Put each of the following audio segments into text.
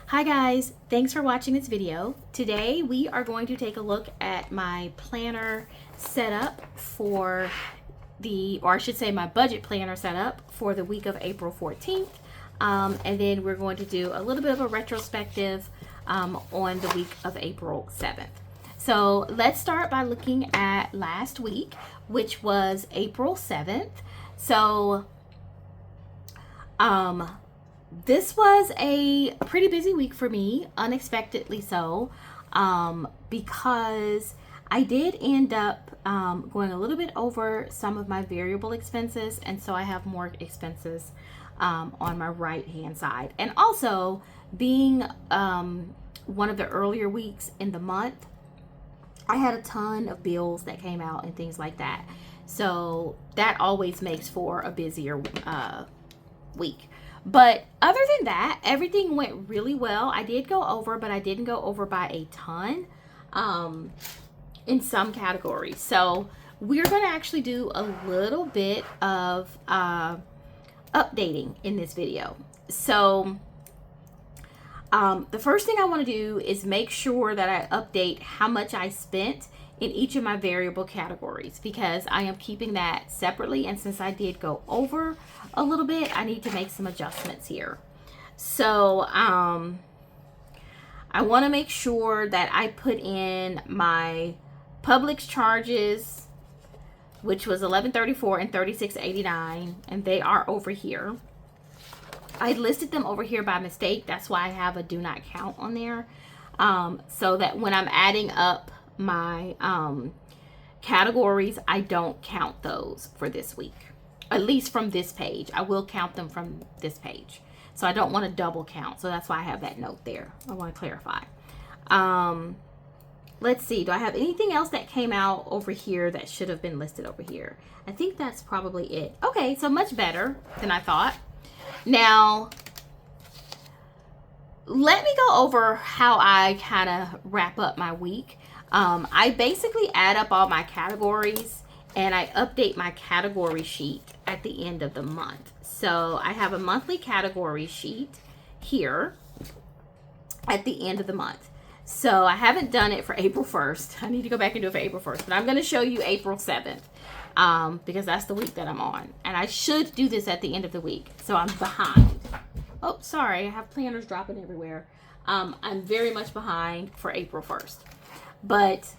Hi guys, thanks for watching this video. Today we are going to take a look at my planner setup for or I should say my budget planner setup for the week of April 14th. And then we're going to do a little bit of a retrospective on the week of April 7th. So let's start by looking at last week, which was April 7th. So this was a pretty busy week for me, unexpectedly so, because I did end up going a little bit over some of my variable expenses, and so I have more expenses on my right hand side. And also, being one of the earlier weeks in the month, I had a ton of bills that came out and things like that. So that always makes for a busier week. But other than that, everything went really well. I did go over, but I didn't go over by a ton in some categories. So we're going to actually do a little bit of updating in this video. So the first thing I want to do is make sure that I update how much I spent in each of my variable categories, because I am keeping that separately, and since I did go over a little bit, I need to make some adjustments here. So I want to make sure that I put in my Publix charges, which was $11.34 and $36.89, and they are over here. I listed them over here by mistake. That's why I have a do not count on there, so that when I'm adding up my categories, I don't count those for this week, at least from this page. I will count them from this page, so I don't want to double count. So that's why I have that note there. I want to clarify. Let's see, do I have anything else that came out over here that should have been listed over here? I think that's probably it. Okay, so much better than I thought. Now let me go over how I kind of wrap up my week. I basically add up all my categories and I update my category sheet at the end of the month. So I have a monthly category sheet here at the end of the month. So I haven't done it for April 1st. I need to go back and do it for April 1st, but I'm going to show you April 7th because that's the week that I'm on. And I should do this at the end of the week, so I'm behind. Oh, sorry, I have planners dropping everywhere. I'm very much behind for April 1st. But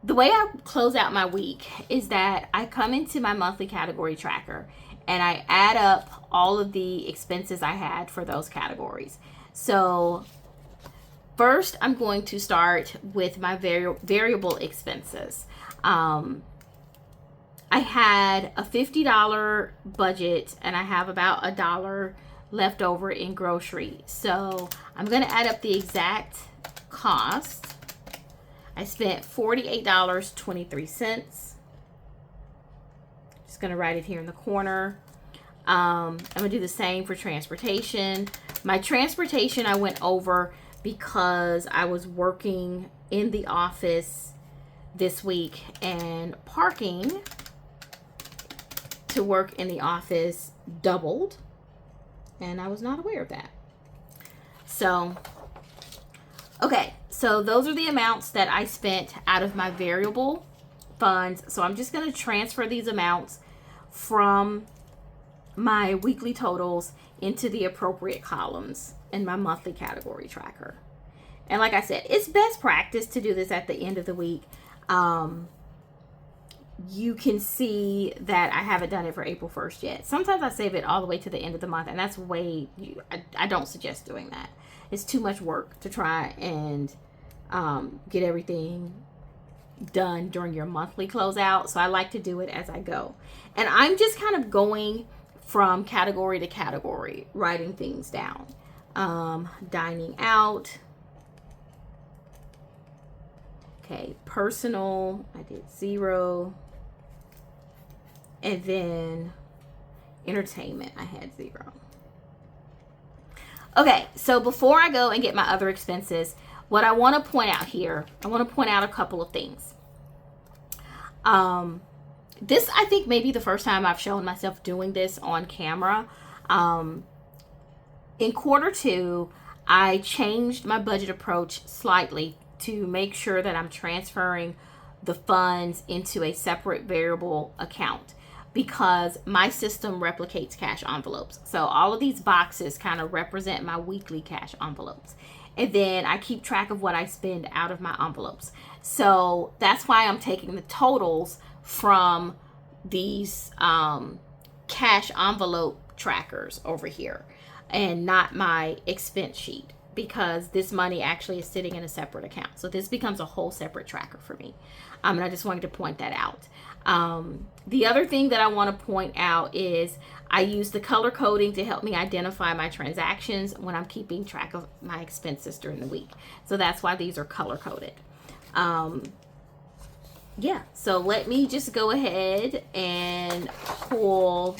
the way I close out my week is that I come into my monthly category tracker and I add up all of the expenses I had for those categories. So first, I'm going to start with my variable expenses. I had a $50 budget and I have about $1 left over in grocery. So I'm going to add up the exact cost. I spent $48.23. Just going to write it here in the corner. I'm going to do the same for transportation. My transportation I went over because I was working in the office this week, and parking to work in the office doubled, and I was not aware of that. So okay, so those are the amounts that I spent out of my variable funds. So I'm just going to transfer these amounts from my weekly totals into the appropriate columns in my monthly category tracker. And like I said, it's best practice to do this at the end of the week. You can see that I haven't done it for April 1st yet. Sometimes I save it all the way to the end of the month, and that's I don't suggest doing that. It's too much work to try and get everything done during your monthly closeout. So I like to do it as I go. And I'm just kind of going from category to category, writing things down. Dining out. Okay, personal, I did 0. And then entertainment, I had 0. Okay, so before I go and get my other expenses, what I want to point out here, I want to point out a couple of things. This, I think, may be the first time I've shown myself doing this on camera. In quarter 2, I changed my budget approach slightly to make sure that I'm transferring the funds into a separate variable account, because my system replicates cash envelopes. So all of these boxes kind of represent my weekly cash envelopes. And then I keep track of what I spend out of my envelopes. So that's why I'm taking the totals from these cash envelope trackers over here and not my expense sheet, because this money actually is sitting in a separate account. So this becomes a whole separate tracker for me. And I just wanted to point that out. The other thing that I want to point out is I use the color coding to help me identify my transactions when I'm keeping track of my expenses during the week. So that's why these are color coded. Yeah, so let me just go ahead and pull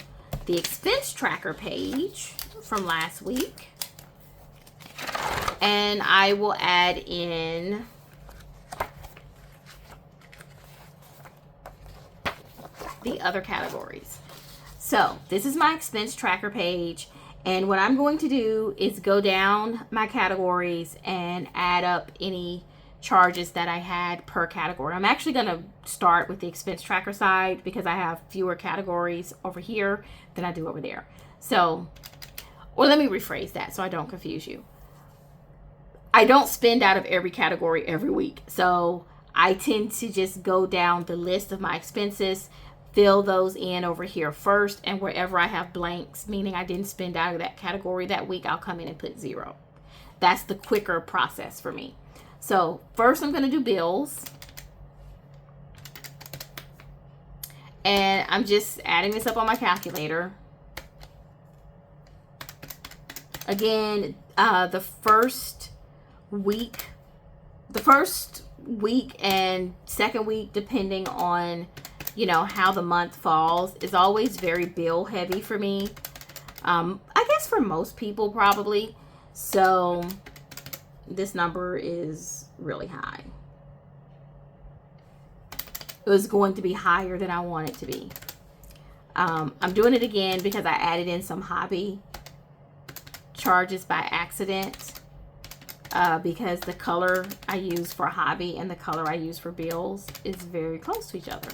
the expense tracker page from last week. And I will add in the other categories. So this is my expense tracker page, and what I'm going to do is go down my categories and add up any charges that I had per category. I'm actually going to start with the expense tracker side because I have fewer categories over here than I do over there. So, or let me rephrase that so I don't confuse you. I don't spend out of every category every week. So I tend to just go down the list of my expenses, fill those in over here first, and wherever I have blanks, meaning I didn't spend out of that category that week, I'll come in and put 0. That's the quicker process for me. So first I'm going to do bills. And I'm just adding this up on my calculator. Again, the first week and second week, depending on, you know, how the month falls, is always very bill heavy for me. I guess for most people probably. So this number is really high. It was going to be higher than I want it to be. I'm doing it again because I added in some hobby charges by accident, because the color I use for hobby and the color I use for bills is very close to each other.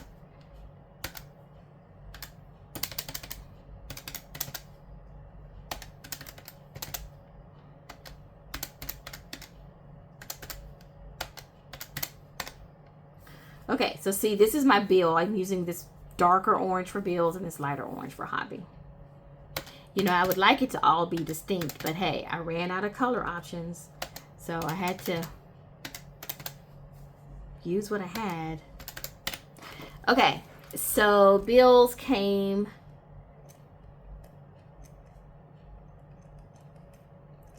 Okay, so see, this is my bill. I'm using this darker orange for bills and this lighter orange for hobby. You know, I would like it to all be distinct, but hey, I ran out of color options, so I had to use what I had. Okay, so bills came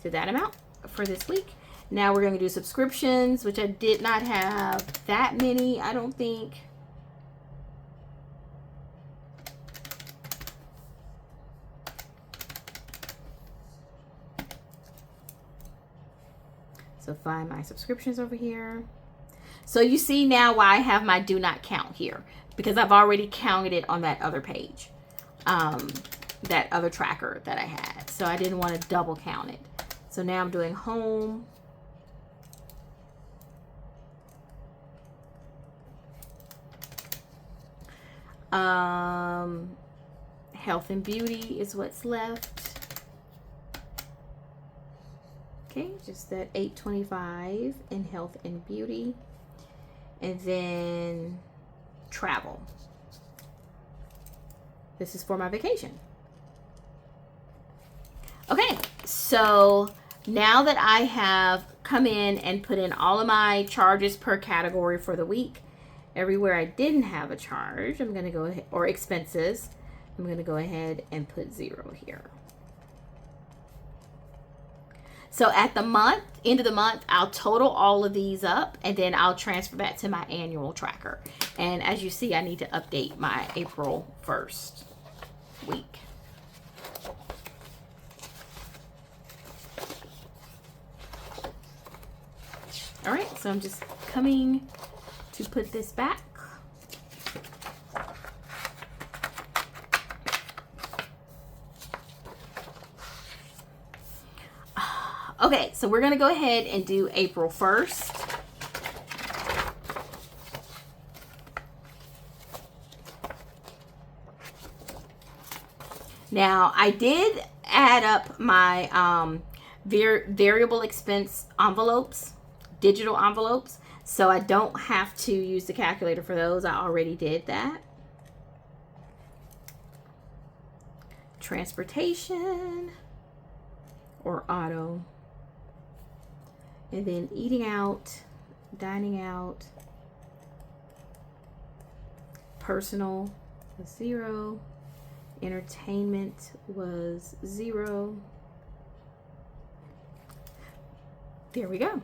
to that amount for this week. Now we're going to do subscriptions, which I did not have that many, I don't think. So find my subscriptions over here. So you see now why I have my do not count here, because I've already counted it on that other page, that other tracker that I had. So I didn't want to double count it. So now I'm doing home. Health and beauty is what's left. Okay, just that $8.25 in health and beauty. And then travel. This is for my vacation. Okay, so now that I have come in and put in all of my charges per category for the week, everywhere I didn't have a charge, I'm going to go ahead, or expenses, I'm going to go ahead and put 0 here. So at the end of the month, I'll total all of these up, and then I'll transfer that to my annual tracker. And as you see, I need to update my April 1st week. All right, so I'm just coming to put this back. Okay, so we're going to go ahead and do April 1st. Now, I did add up my variable expense envelopes, digital envelopes, so I don't have to use the calculator for those. I already did that. Transportation or auto. And then eating out, dining out, personal was 0. Entertainment was 0. There we go.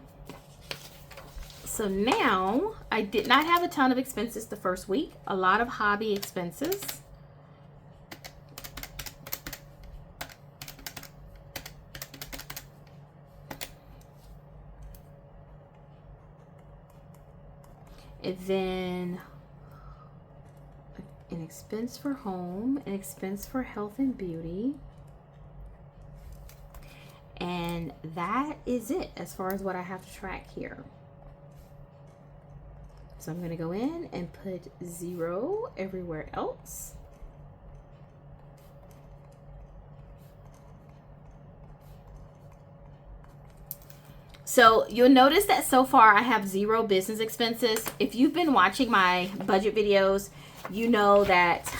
So now I did not have a ton of expenses the first week, a lot of hobby expenses. And then an expense for home, an expense for health and beauty. And that is it as far as what I have to track here. So I'm going to go in and put 0 everywhere else. So you'll notice that so far I have 0 business expenses. If you've been watching my budget videos, you know that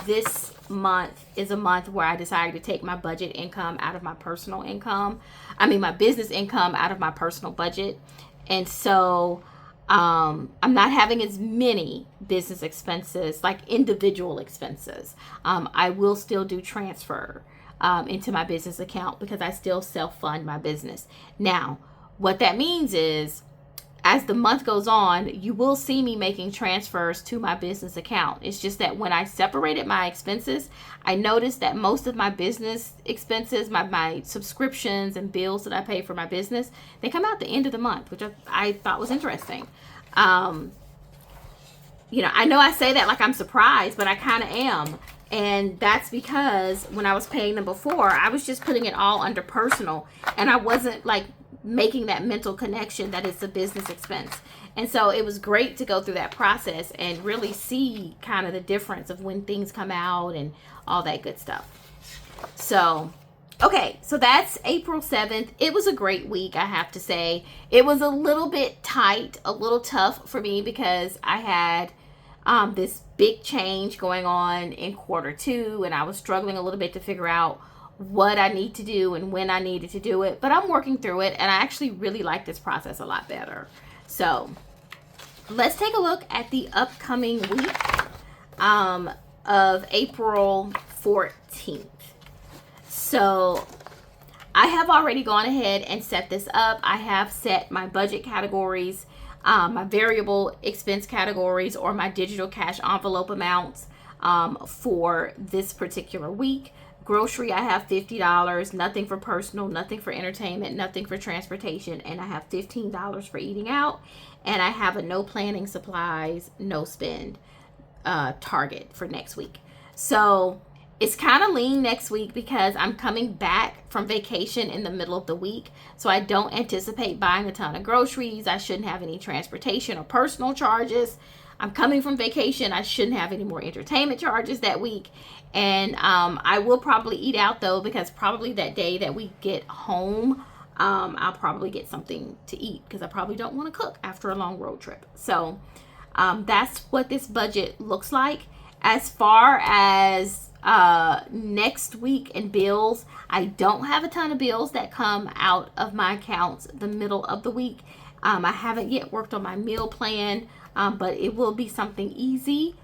this month is a month where I decided to take my budget income out of my personal income. I mean, my business income out of my personal budget. And so I'm not having as many business expenses, like individual expenses. I will still do transfer into my business account because I still self-fund my business. Now, what that means is, as the month goes on, you will see me making transfers to my business account. It's just that when I separated my expenses, I noticed that most of my business expenses, my subscriptions and bills that I pay for my business, they come out the end of the month, which I thought was interesting. You know, I know I say that like I'm surprised, but I kind of am. And that's because when I was paying them before, I was just putting it all under personal, and I wasn't like making that mental connection that it's a business expense. And so it was great to go through that process and really see kind of the difference of when things come out and all that good stuff. So, okay, so that's April 7th. It was a great week, I have to say. It was a little bit tight, a little tough for me because I had this big change going on in quarter 2, and I was struggling a little bit to figure out what I need to do and when I needed to do it, but I'm working through it, and I actually really like this process a lot better. So let's take a look at the upcoming week of April 14th. So I have already gone ahead and set this up. I have set my budget categories, my variable expense categories, or my digital cash envelope amounts for this particular week. Grocery, I have $50, nothing for personal, nothing for entertainment, nothing for transportation, and I have $15 for eating out, and I have a no planning supplies, no spend target for next week. So it's kind of lean next week because I'm coming back from vacation in the middle of the week, so I don't anticipate buying a ton of groceries. I shouldn't have any transportation or personal charges. I'm coming from vacation. I shouldn't have any more entertainment charges that week. And I will probably eat out though, because probably that day that we get home, I'll probably get something to eat because I probably don't want to cook after a long road trip. So that's what this budget looks like. As far as next week and bills, I don't have a ton of bills that come out of my accounts the middle of the week. I haven't yet worked on my meal plan, but it will be something easy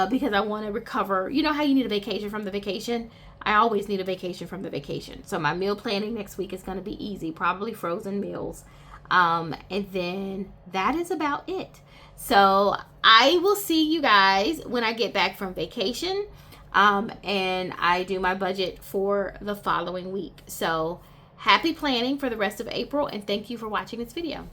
because I want to recover. You know how you need a vacation from the vacation? I always need a vacation from the vacation. So my meal planning next week is going to be easy, probably frozen meals. And then that is about it. So I will see you guys when I get back from vacation and I do my budget for the following week. So happy planning for the rest of April, and thank you for watching this video.